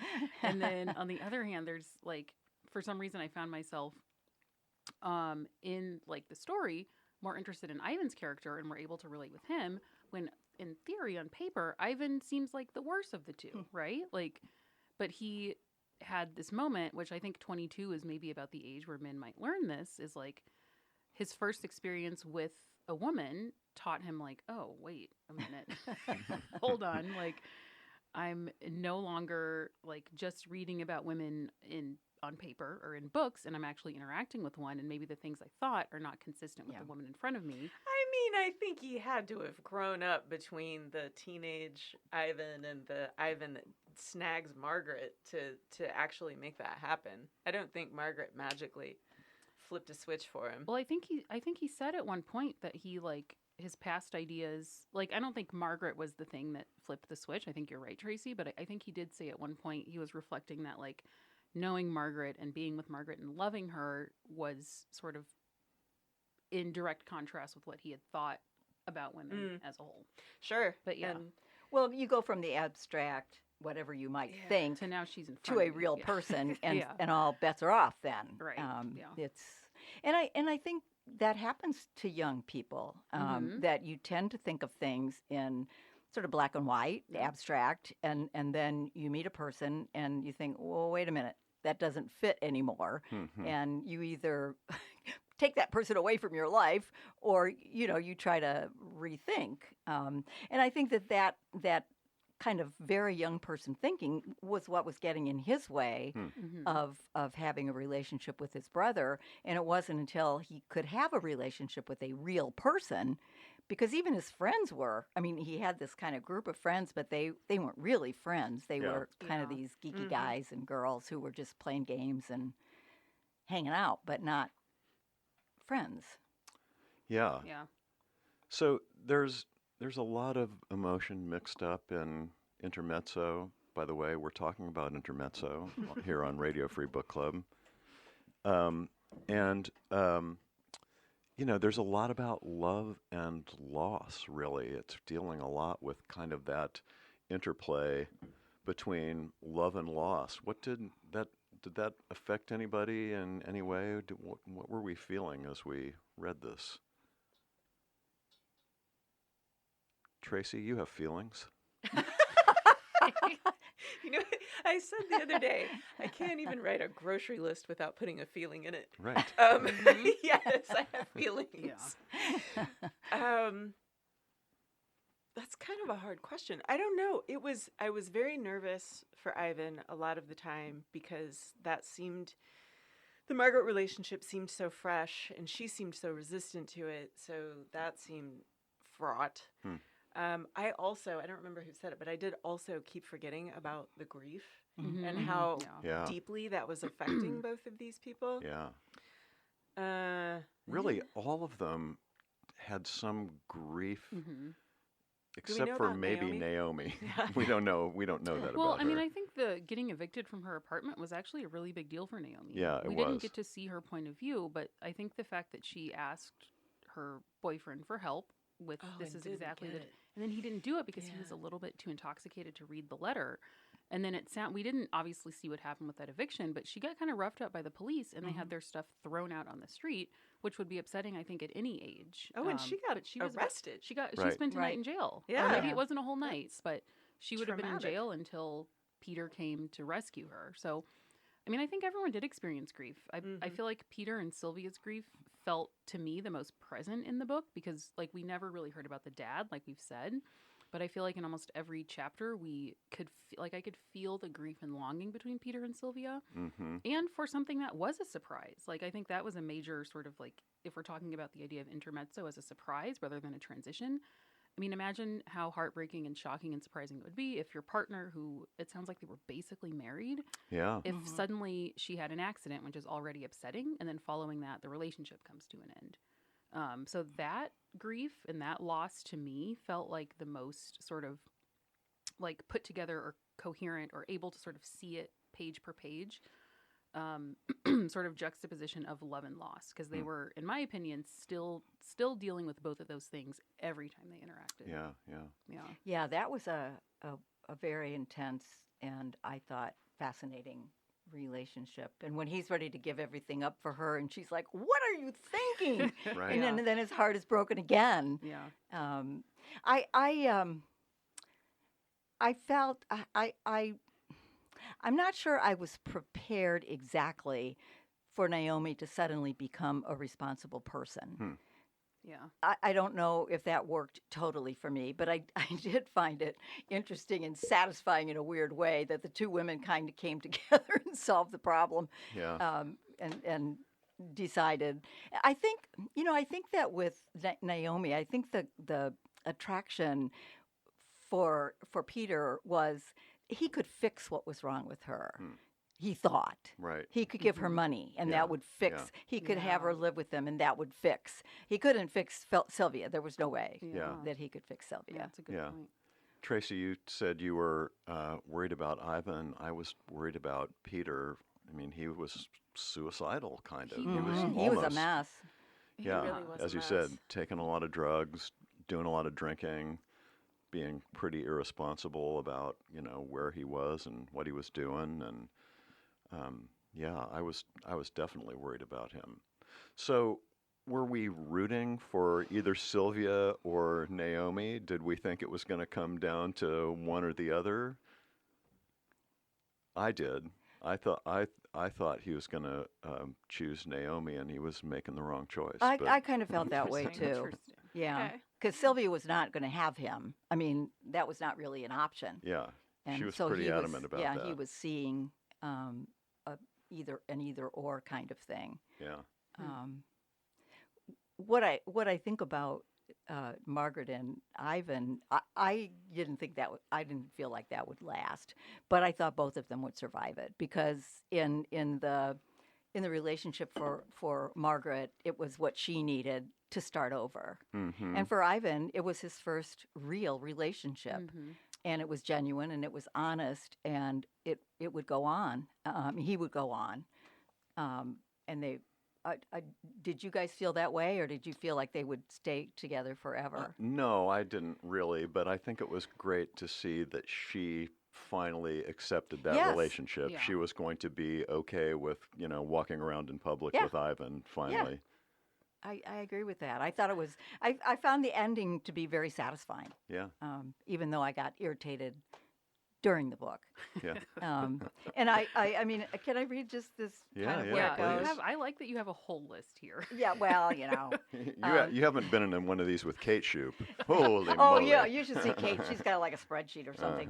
and then on the other hand, there's like, for some reason, I found myself, in like the story, more interested in Ivan's character, and we're able to relate with him. When in theory, on paper, Ivan seems like the worst of the two, right? Like, but he had this moment, which I think 22 is maybe about the age where men might learn this, is like his first experience with a woman taught him like, oh, wait a minute. Hold on. Like, I'm no longer like just reading about women on paper or in books, and I'm actually interacting with one, and maybe the things I thought are not consistent with Yeah. the woman in front of me. I think he had to have grown up between the teenage Ivan and the Ivan that snags Margaret to actually make that happen. I don't think Margaret magically flipped a switch for him. Well, I think he said at one point that he like his past ideas, like I don't think Margaret was the thing that flipped the switch. I think you're right, Tracy, but I think he did say at one point he was reflecting that like knowing Margaret and being with Margaret and loving her was sort of in direct contrast with what he had thought about women as a whole. Sure. But yeah, And Well, you go from the abstract, whatever you might Yeah. think, so now she's in to front a of me. real Yeah. person, and Yeah. and all bets are off. Then, Right, yeah. It's and I think that happens to young people, Mhm. that you tend to think of things in sort of black and white, abstract, and then you meet a person and you think, well, wait a minute, that doesn't fit anymore, Mhm. and you either take that person away from your life, or you try to rethink. And I think that kind of very young person thinking was what was getting in his way Mhm. of having a relationship with his brother. And it wasn't until he could have a relationship with a real person, because even his friends were, I mean, he had this kind of group of friends, but they weren't really friends. They Yeah. were kind of Yeah. these geeky guys and girls who were just playing games and hanging out, but not friends. Yeah. Yeah. So there's a lot of emotion mixed up in Intermezzo. By the way, we're talking about Intermezzo here on Radio Free Book Club. There's a lot about love and loss, really. It's dealing a lot with kind of that interplay between love and loss. What did that affect anybody in any way? What were we feeling as we read this? Tracy, you have feelings. you know, I said the other day, I can't even write a grocery list without putting a feeling in it. Right. Yes, I have feelings. That's kind of a hard question. I don't know. I was very nervous for Ivan a lot of the time because the Margaret relationship seemed so fresh and she seemed so resistant to it. So that seemed fraught. I don't remember who said it, but I did also keep forgetting about the grief Mm-hmm. and how Yeah. deeply that was affecting both of these people. Yeah. Really, all of them had some grief, Mm-hmm. except know for about maybe Naomi. We don't know that Well, about I mean, her. I think the getting evicted from her apartment was actually a really big deal for Naomi. Yeah, it we didn't was. get to see her point of view, but I think the fact that she asked her boyfriend for help with Oh, this and is didn't exactly get the, it. and then he didn't do it because he was Yeah. a little bit too intoxicated to read the letter. And then we didn't obviously see what happened with that eviction, but she got kind of roughed up by the police, and they had their stuff thrown out on the street, which would be upsetting, I think, at any age. Oh, and she got but she was arrested. She Right. spent a night Right. in jail. Yeah. Or maybe Yeah. it wasn't a whole night, but she would have been in Traumatic. jail until Peter came to rescue her. So, I mean, I think everyone did experience grief. I feel like Peter and Sylvia's grief felt to me the most present in the book because, like, we never really heard about the dad, like we've said. But I feel like in almost every chapter, we could I could feel the grief and longing between Peter and Sylvia, and for something that was a surprise. Like, I think that was a major sort of, like, if we're talking about the idea of intermezzo as a surprise rather than a transition. I mean, imagine how heartbreaking and shocking and surprising it would be if your partner, who it sounds like they were basically married, Yeah. if suddenly she had an accident, which is already upsetting, and then following that, the relationship comes to an end. So that grief and that loss to me felt like the most sort of like put together or coherent or able to sort of see it page per page, sort of juxtaposition of love and loss, because they were, in my opinion, still dealing with both of those things every time they interacted. Yeah. Yeah, that was a very intense and I thought fascinating relationship. And when he's ready to give everything up for her, and she's like, "What are you thinking?" Right. And then his heart is broken again. Yeah. I felt I'm not sure I was prepared exactly for Naomi to suddenly become a responsible person. Yeah. I don't know if that worked totally for me, but I did find it interesting and satisfying in a weird way that the two women kind of came together and solved the problem. Yeah. And decided. I think that with Naomi, I think the attraction for Peter was he could fix what was wrong with her. He thought. Right. He could give her money, and Yeah, that would fix. yeah. He could have her live with him, and that would fix. He couldn't fix Sylvia. There was no way Yeah. that he could fix Yeah, Sylvia. that's a good Yeah. point. Tracy, you said you were worried about Ivan. I was worried about Peter. I mean, he was suicidal, kind of. He He was was. He was a almost- mess. Yeah, really was as a you said, mess. taking a lot of drugs, doing a lot of drinking, being pretty irresponsible about where he was and what he was doing, and I was definitely worried about him. So, were we rooting for either Sylvia or Naomi? Did we think it was going to come down to one or the other? I did. I thought he was going to choose Naomi, and he was making the wrong choice. but- I kind of felt that way Interesting. too. Interesting. Yeah, Okay. because Sylvia was not going to have him. I mean, that was not really an option. yeah, And she was so pretty he adamant about yeah, that. he was seeing either or kind of thing. Yeah. What I think about Margaret and Ivan, I didn't think I didn't feel like that would last, but I thought both of them would survive it because in the relationship for Margaret, it was what she needed to start over, and for Ivan, it was his first real relationship. And it was genuine, and it was honest, and it would go on. He would go on, and they. Did you guys feel that way, or did you feel like they would stay together forever? No, I didn't really, but I think it was great to see that she finally accepted that Yes. relationship. Yeah. She was going to be okay with, walking around in public Yeah. with Ivan finally. I agree with that. I thought it was. I found the ending to be very satisfying, Yeah. even though I got irritated during the book. Yeah. And I mean, can I read just this kind of Yeah, where Yeah, it please. goes? I like that you have a whole list here. Yeah, well, You haven't been in one of these with Kate Shoup. Holy Oh, moly. yeah, you should see Kate. She's got like a spreadsheet or something.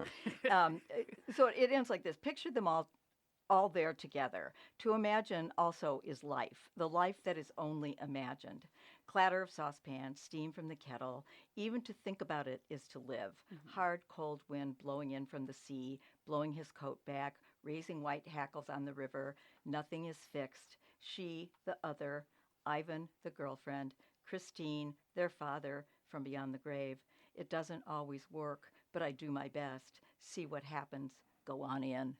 So it ends like this. Picture them all there together. To imagine also is life, the life that is only imagined. Clatter of saucepans, steam from the kettle. Even to think about it is to live. Hard, cold wind blowing in from the sea, blowing his coat back, raising white hackles on the river. Nothing is fixed. She, the other, Ivan, the girlfriend, Christine, their father, from beyond the grave. It doesn't always work, but I do my best. See what happens. Go on in.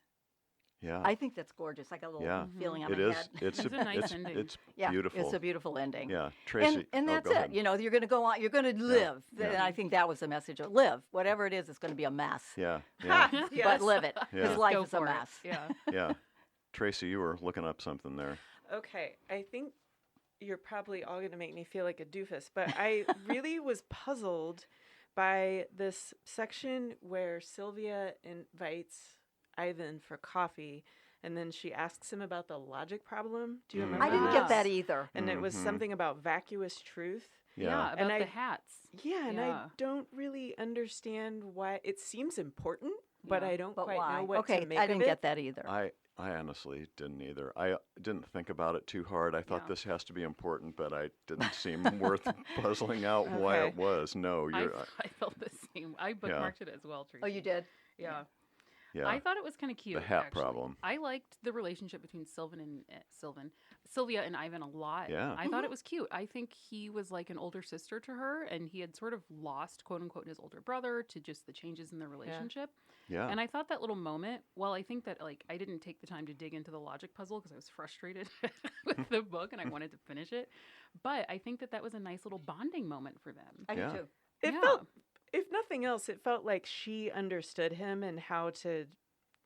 Yeah. I think that's gorgeous. I got a little Yeah. feeling on It my is. head. It's It's a nice ending. It's Yeah, beautiful. it's a beautiful ending. Yeah, Traci. And oh, that's go it. ahead. You know, you're going to go on. You're going to live. Yeah. And I think that was the message of live. Whatever it is, it's going to be a mess. Yeah. Yeah. Yes. But live it. Yeah. Because life Go is a for it. mess. Yeah. Yeah. Traci, you were looking up something there. Okay, I think you're probably all going to make me feel like a doofus, but I really was puzzled by this section where Sylvia invites Ivan for coffee, and then she asks him about the logic problem. Do you remember I didn't this? get that either. And it was Mhm. something about vacuous truth. Yeah. About And the I- hats. Yeah, and Yeah. I don't really understand why. It seems important, but Yeah. I don't But quite why? know what Okay, to make I of didn't it. get that either. I honestly didn't either. I didn't think about it too hard. I thought Yeah. this has to be important, but I didn't seem worth puzzling out why Okay. it was. No, I, you're. I felt the same. I bookmarked it as well, Tracy. Oh, you did? Yeah. Yeah. I thought it was kind of cute. The hat actually. problem. I liked the relationship between Sylvia and Ivan a lot. Yeah. I thought it was cute. I think he was like an older sister to her, and he had sort of lost, quote unquote, his older brother to just the changes in their relationship. Yeah. And I thought that little moment, well, I think that like I didn't take the time to dig into the logic puzzle because I was frustrated with the book and I wanted to finish it. But I think that was a nice little bonding moment for them. I Yeah. do too. It Yeah. felt, if nothing else, it felt like she understood him and how to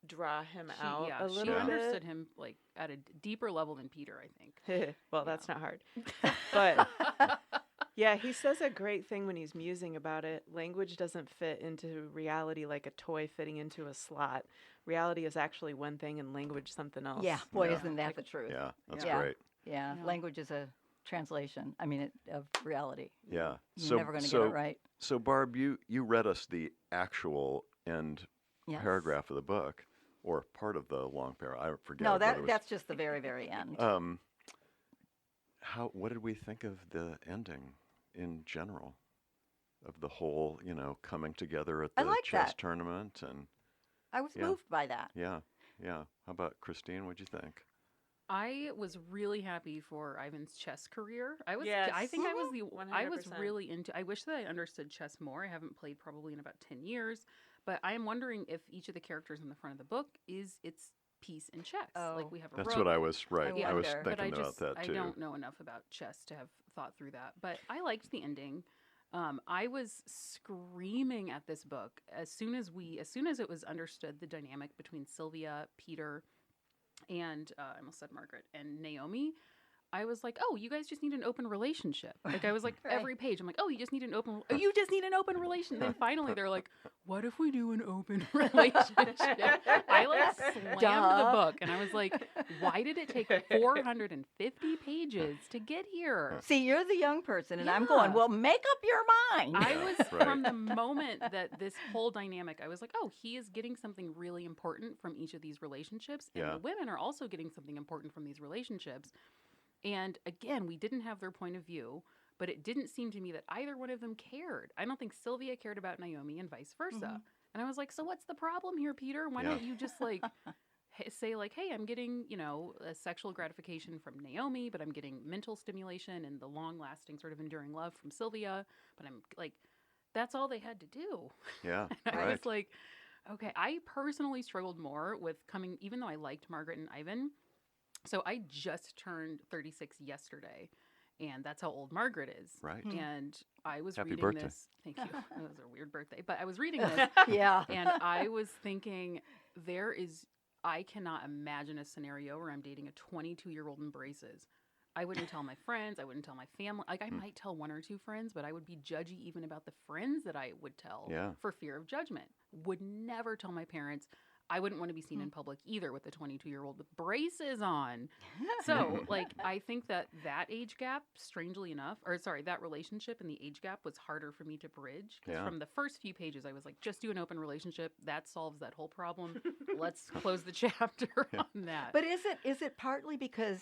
draw him out a She little understood bit. him like at a deeper level than Peter, I think. Well, that's not hard. But yeah, he says a great thing when he's musing about it. Language doesn't fit into reality like a toy fitting into a slot. Reality is actually one thing and language something else. Yeah, boy, Yeah. isn't that the truth? Yeah. That's Yeah. great. Yeah, Yeah. language is a translation. I mean, of reality. Yeah. You're never going to get it right. So Barb, you read us the actual end Yes. paragraph of the book, or part of the long paragraph. I forget. No, whether it was- that's just the very, very end. What did we think of the ending in general? Of the whole, coming together at I the like chess that. tournament, and I was yeah. moved by that. yeah. How about Christine? What'd you think? I was really happy for Ivan's chess career. I Yes. think I was I was 100%. really into. I wish that I understood chess more. I haven't played probably in about 10 years, but I am wondering if each of the characters in the front of the book is its piece in chess. Oh. Like we have a That's rook, what I was right. I I was wonder. but thinking I about just that too. I don't know enough about chess to have thought through that. But I liked the ending. I was screaming at this book as soon as it was understood the dynamic between Sylvia, Peter, and I almost said Margaret and Naomi. I was like, oh, you guys just need an open relationship. Like I was like Right. every page, I'm like, oh, you just need an open relationship. Then finally they're like, what if we do an open relationship? I like slammed the Duh. book and I was like, why did it take 450 pages to get here? See, you're the young person, and I'm going, Yeah. well, make up your mind. I Yeah, was right. from the moment that this whole dynamic, I was like, oh, he is getting something really important from each of these relationships. And Yeah. the women are also getting something important from these relationships. And again, we didn't have their point of view, but it didn't seem to me that either one of them cared. I don't think Sylvia cared about Naomi and vice versa. Mhm. And I was like, so what's the problem here, Peter? Why Yeah. don't you just like say like, hey, I'm getting, a sexual gratification from Naomi, but I'm getting mental stimulation and the long lasting sort of enduring love from Sylvia. But I'm like, that's all they had to do. Yeah. And I Right. was like, okay, I personally struggled more with coming, even though I liked Margaret and Ivan. So I just turned 36 yesterday, and that's how old Margaret is. Right. And I was Happy reading birthday. this. Thank you. That was a weird birthday. But I was reading this, Yeah. and I was thinking, I cannot imagine a scenario where I'm dating a 22-year-old in braces. I wouldn't tell my friends. I wouldn't tell my family. Like, I might tell one or two friends, but I would be judgy even about the friends that I would tell Yeah. for fear of judgment. Would never tell my parents. I wouldn't want to be seen in public either with a 22-year-old with braces on. So, like, I think that age gap, strangely enough, that relationship and the age gap was harder for me to bridge. Because Yeah. from the first few pages, I was like, just do an open relationship. That solves that whole problem. Let's close the chapter on that. But is it partly because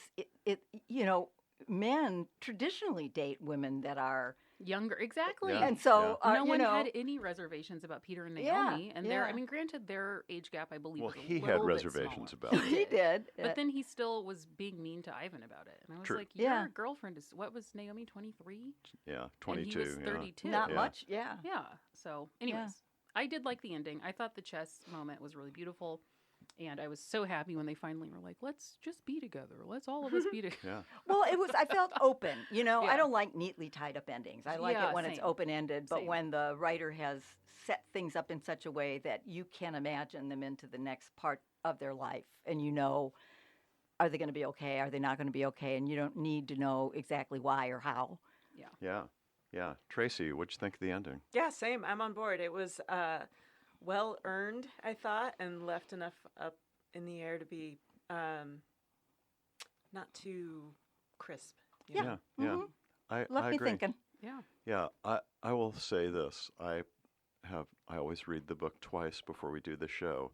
men traditionally date women that are, Younger, exactly. Yeah. and so No one had any reservations about Peter and Yeah, Naomi. And yeah. granted, their age gap, I believe, Well, was a he had little bit reservations smaller. about it. he did. But then he still was being mean to Ivan about it. And I was True. like, your Yeah. girlfriend is, what was Naomi, 23? Yeah. And 22. he was yeah. 32. not Yeah. much. Yeah. Yeah. So, anyways, I did like the ending. I thought the chess moment was really beautiful. And I was so happy when they finally were like, let's just be together. Let's all of us be together. Yeah. Well, I felt open. You know, Yeah. I don't like neatly tied up endings. I like Yeah, it when it's same. open-ended, but Same. when the writer has set things up in such a way that you can imagine them into the next part of their life, and you know, are they going to be okay? Are they not going to be okay? And you don't need to know exactly why or how. Yeah. Yeah. Tracy, what'd you think of the ending? Yeah, same. I'm on board. It was well earned, I thought, and left enough up in the air to be not too crisp. you Yeah. know? Yeah. Mhm. I Left me agree. thinking. Yeah. Yeah, I will say this. I always read the book twice before we do the show.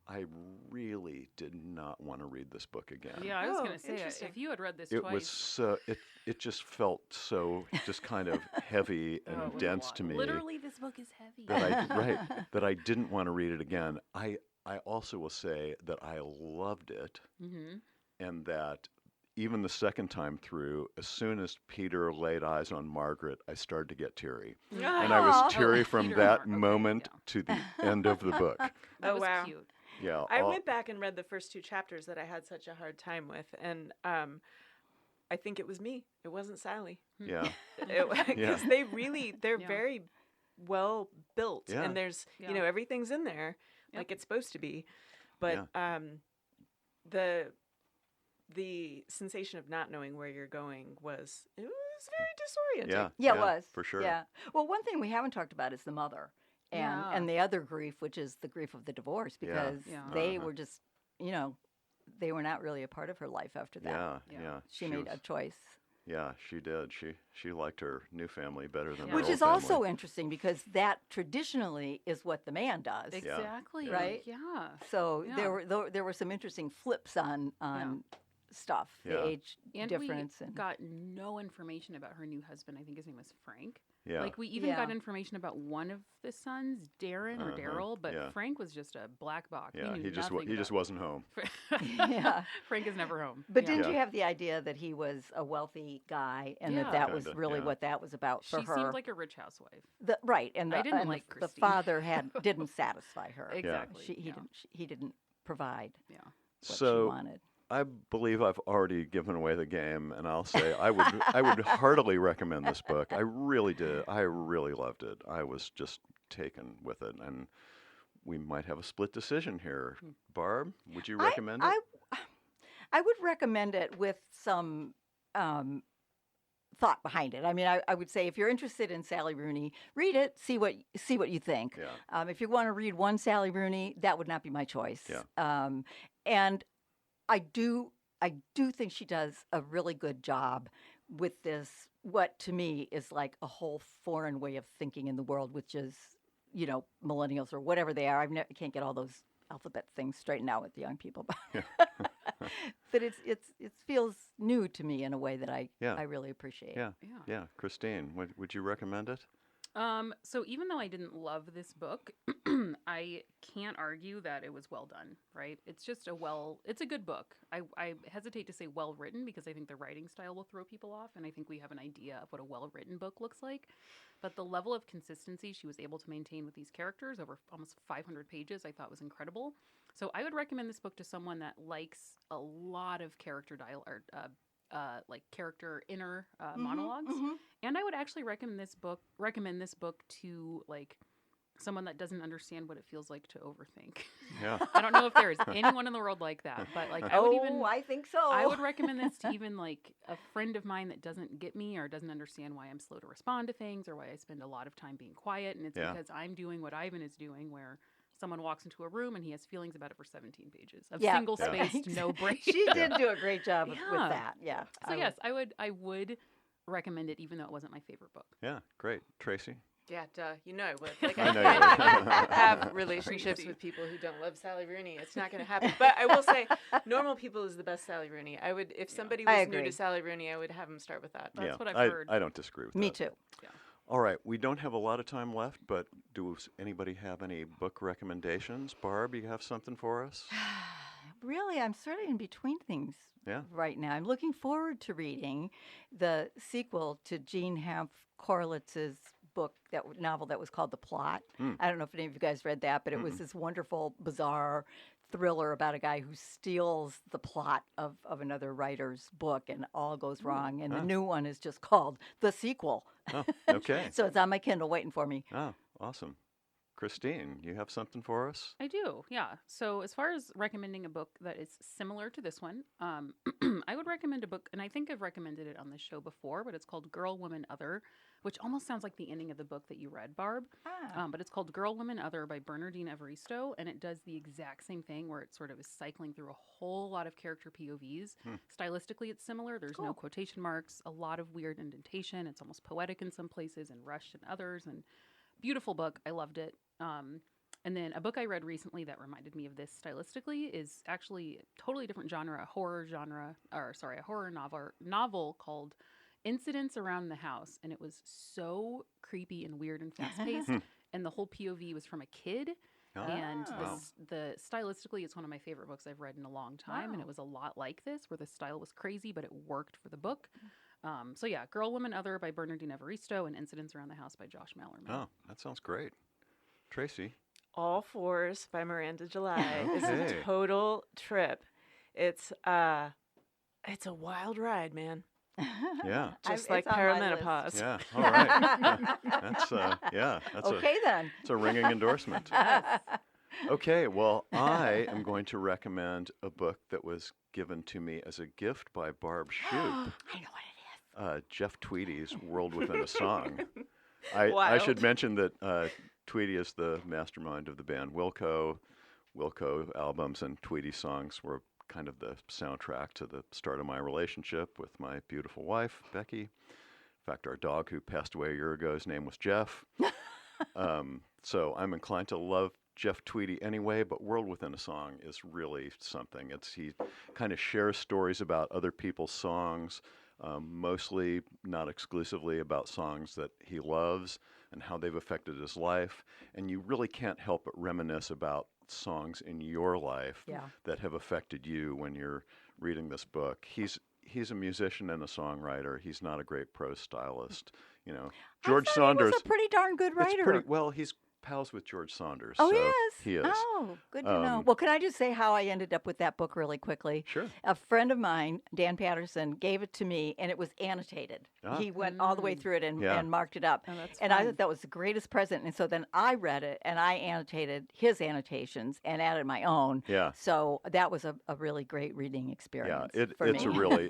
I really did not want to read this book again. Yeah, I was Oh, going to say, interesting. if you had read this It twice. was so it just felt so just kind of heavy Oh, and it was a dense lot. to me Literally, this book is heavy. that I didn't want to read it again. I also will say that I loved it, Mm-hmm. and that even the second time through, as soon as Peter laid eyes on Margaret, I started to get teary. And I Aw. was teary Oh, from Peter that and Mar- okay, moment yeah. to the end of the book. That Oh, was wow. cute. Yeah, I all- went back and read the first 2 chapters that I had such a hard time with, and I think it was me. It wasn't Sally. yeah, Because Yeah. they're Yeah. very well built, Yeah. and there's Yeah. everything's in there Yep. like it's supposed to be, but the sensation of not knowing where you're going was very disorienting. yeah, Yeah, it was. for sure. Yeah. Well, one thing we haven't talked about is the mother and, Yeah. and the other grief, which is the grief of the divorce, because Yeah. they Uh-huh. were just, they were not really a part of her life after that. Yeah, Yeah. yeah. She made a was- choice. Yeah, she did. She liked her new family better than Yeah. her Which old is also family. interesting because that traditionally is what the man does. Exactly. Right? Yeah. So Yeah. there were some interesting flips on stuff, Yeah. the age And difference. we got no information about her new husband. I think his name was Frank. Yeah, Like, we even got Yeah. information about one of the sons, Darren or Uh-huh, Daryl, but yeah. Frank was just a black box. yeah. We knew He just nothing he just about- wasn't home. Yeah. Frank is never home. But Yeah. didn't Yeah. you have the idea that he was a wealthy guy and Yeah. that was Kinda, really yeah. what that was about for She her? seemed like a rich housewife. Right, and I didn't and like the Christine. father didn't satisfy her. Exactly. He yeah. he didn't provide Yeah. what she So wanted. I believe I've already given away the game, and I'll say I would heartily recommend this book. I really did. I really loved it. I was just taken with it, and we might have a split decision here. Barb, would you recommend it? I would recommend it with some thought behind it. I mean, I would say if you're interested in Sally Rooney, read it, see what you think. Yeah. If you want to read one Sally Rooney, that would not be my choice. Yeah. And I do think she does a really good job with this, what to me is like a whole foreign way of thinking in the world, which is, millennials or whatever they are. I can't get all those alphabet things straightened out with the young people. But it feels new to me in a way that I really appreciate. Yeah. Yeah. Yeah. Christine, would you recommend it? So even though I didn't love this book, I can't argue that it was well done, right? It's just it's a good book. I hesitate to say well written because I think the writing style will throw people off, and I think we have an idea of what a well written book looks like. But the level of consistency she was able to maintain with these characters over almost 500 pages, I thought was incredible. So I would recommend this book to someone that likes a lot of character dialogue, like character inner monologues. Mhm. And I would actually recommend this book to like someone that doesn't understand what it feels like to overthink. Yeah. I don't know if there is anyone in the world like that, but like I think so. I would recommend this to even like a friend of mine that doesn't get me or doesn't understand why I'm slow to respond to things or why I spend a lot of time being quiet, and it's Yeah. because I'm doing what Ivan is doing, where someone walks into a room and he has feelings about it for 17 pages of Yeah. single spaced, no break. She did do a great job with Yeah. that. Yeah. So yes, I would recommend it, even though it wasn't my favorite book. Yeah. Great. Tracy? Yeah, duh. You know I would. Like, I know can't you would. have relationships Crazy. with people who don't love Sally Rooney. It's not going to happen. But I will say, Normal People is the best Sally Rooney. I would, if somebody I was new agree. to Sally Rooney, I would have them start with that. That's yeah. what I've heard. I don't disagree with Me that. too. All right, we don't have a lot of time left, but does anybody have any book recommendations? Barb, you have something for us? Really, I'm sort of in between things Yeah. right now. I'm looking forward to reading the sequel to Jean Hamp Corlitz's novel that was called The Plot. Hmm. I don't know if any of you guys read that, but it was this wonderful, bizarre thriller about a guy who steals the plot of another writer's book and all goes wrong. And the new one is just called The Sequel. Oh, okay. So it's on my Kindle waiting for me. Oh, awesome. Christine, you have something for us? I do, yeah. So as far as recommending a book that is similar to this one, I would recommend a book, and I think I've recommended it on this show before, but it's called Girl, Woman, Other, which almost sounds like the ending of the book that you read, Barb. But it's called Girl, Woman, Other by Bernardine Evaristo, and it does the exact same thing where it sort of is cycling through a whole lot of character POVs. Stylistically, it's similar. There's no quotation marks, a lot of weird indentation. It's almost poetic in some places and rushed in others, and beautiful book. I loved it. And then a book I read recently that reminded me of this stylistically is actually a totally different genre, a horror novel called Incidents Around the House. And it was so creepy and weird and fast-paced. And the whole POV was from a kid. And the stylistically, it's one of my favorite books I've read in a long time. And it was a lot like this, where the style was crazy, but it worked for the book. So yeah, Girl, Woman, Other by Bernardine Evaristo and Incidents Around the House by Josh Mallerman. Oh, that sounds great. Tracy? All Fours by Miranda July is Okay. a total trip. It's a wild ride, man. Yeah. Just It's like on my list. perimenopause. Yeah. All right. That's Okay, then. it's a ringing endorsement. Okay, well, I am going to recommend a book that was given to me as a gift by Barb Shoup. I know what it is. Jeff Tweedy's World Within a Song. I Wild. should mention that Tweedy is the mastermind of the band Wilco. Wilco albums and Tweedy songs were kind of the soundtrack to the start of my relationship with my beautiful wife, Becky. In fact, our dog who passed away a year ago, his name was Jeff. So I'm inclined to love Jeff Tweedy anyway, but World Within a Song is really something. He kind of shares stories about other people's songs, mostly, not exclusively, about songs that he loves and how they've affected his life. And you really can't help but reminisce about songs in your life that have affected you when you're reading this book. He's a musician and a songwriter. He's not a great prose stylist. You know, George I thought Saunders. He was a pretty darn good writer. He's pals with George Saunders. Oh, so he is? He is. Oh, good to know. Well, can I just say how I ended up with that book really quickly? Sure. A friend of mine, Dan Patterson, gave it to me, and it was annotated. He went all the way through it and marked it up. Oh, that's and I fun. thought that was the greatest present. And so then I read it, and I annotated his annotations and added my own. Yeah. So that was a really great reading experience for it's me.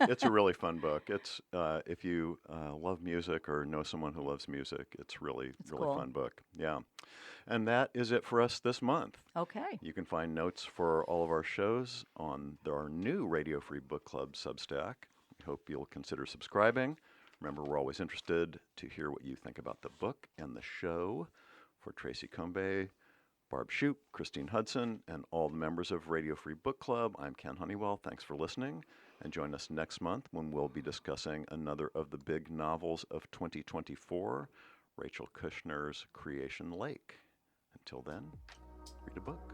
it's a really fun book. It's if you love music or know someone who loves music, it's really cool. fun book. Yeah. And that is it for us this month. Okay. You can find notes for all of our shows on our new Radio Free Book Club Substack. We hope you'll consider subscribing. Remember, we're always interested to hear what you think about the book and the show. For Traci Cumbay, Barb Shoup, Christine Hudson, and all the members of Radio Free Book Club, I'm Ken Honeywell. Thanks for listening. And join us next month when we'll be discussing another of the big novels of 2024, Rachel Kushner's Creation Lake. Until then, read a book.